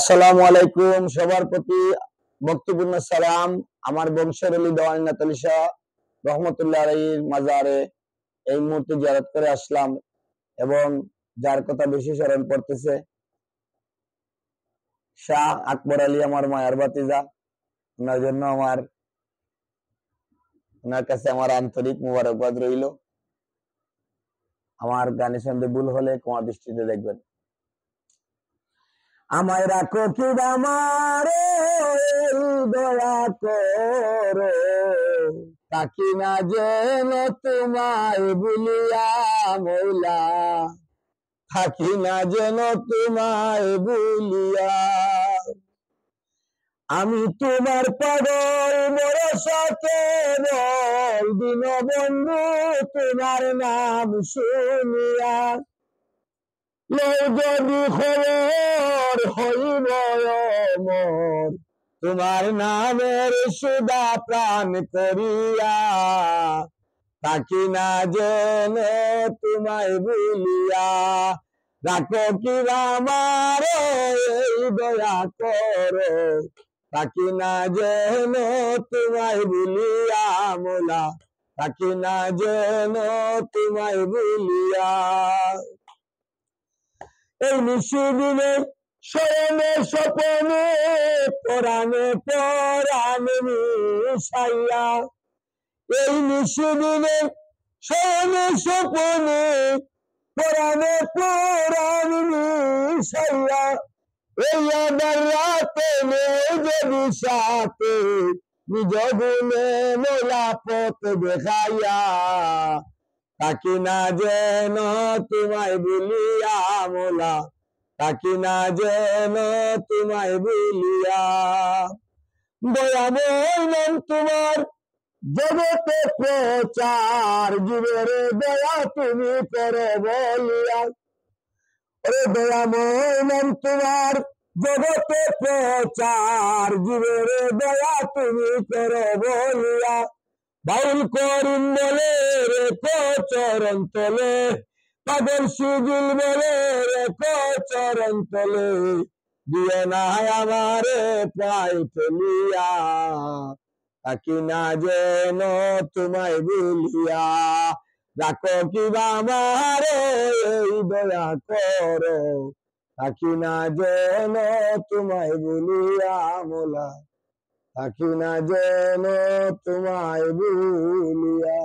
আসসালামু আলাইকুম, সবার প্রতি ভক্তিপূর্ণ সালাম। আমার বংশের অলি দেওয়ানি নাতালি শাহ রহমতুল্লাহ আলাইহির মাজারে এই মুহূর্তে জিয়ারত করে আসলাম এবং যার কথা বেশি স্মরণ পড়তেছে শাহ আকবর আলী, আমার মায়ার ভাতিজা। ওনার জন্য ওনার কাছে আমার আন্তরিক মুবারকবাদ রইল। আমার গানে সন্ধে ভুল হলে ক্ষমা দৃষ্টিতে দেখবেন। আমায় রাখো কি আমারে দয়া করো, তাকি না যেন তোমায় ভুলিয়া মৌলা, থাকি না যেন তোমায় ভুলিয়া। আমি তোমার পাগল ভরসা কেবল দীনবন্ধু, তোমার নাম শুনিয়া যদি খবর হইব মোর, তোমার নামের সুদা প্রাণ করিয়া, তাকি না যেন তোমায় ভুলিয়া। রাখো কি আমার দয়া করো, তাকি না যেন তোমায় ভুলিয়া মোলা, তাকি না যেন তোমায় ভুলিয়া। এই নিশিদিনে শয়নে স্বপনে পরাণে পরাণে মিশাইয়া, এই নিশিদিনে শয়নে স্বপনে পরাণে পরাণে মিশাইয়া, এই আবার রাতে যদি সাথে নিজ গুণে মোলা পথ দেখাইয়া, তাকি না যেন তোমায় ভুলিয়া মোলা, তাকি না যেন তোমায় ভুলিয়া। দয়াময় নাম তোমার জগতে প্রচার, জীবের দয়া তুমি করো বলিয়া। ওরে দয়াময় নাম তোমার জগতে প্রচার, জীবের দয়া তুমি করো বলিয়া। বাউল করিম বলে রেখো চরণ তলে, পাগল সুজুল বলে রেখো চরণ তলে, দিও না আমারে প্রায় ফেলিয়া, তাকি না যেন তোমায় ভুলিয়া। রাখো কি আমারে দয়া করো, তাকি না যেন তোমায় ভুলিয়া মোলা, থাকি না যেন তোমায় ভুলিয়া।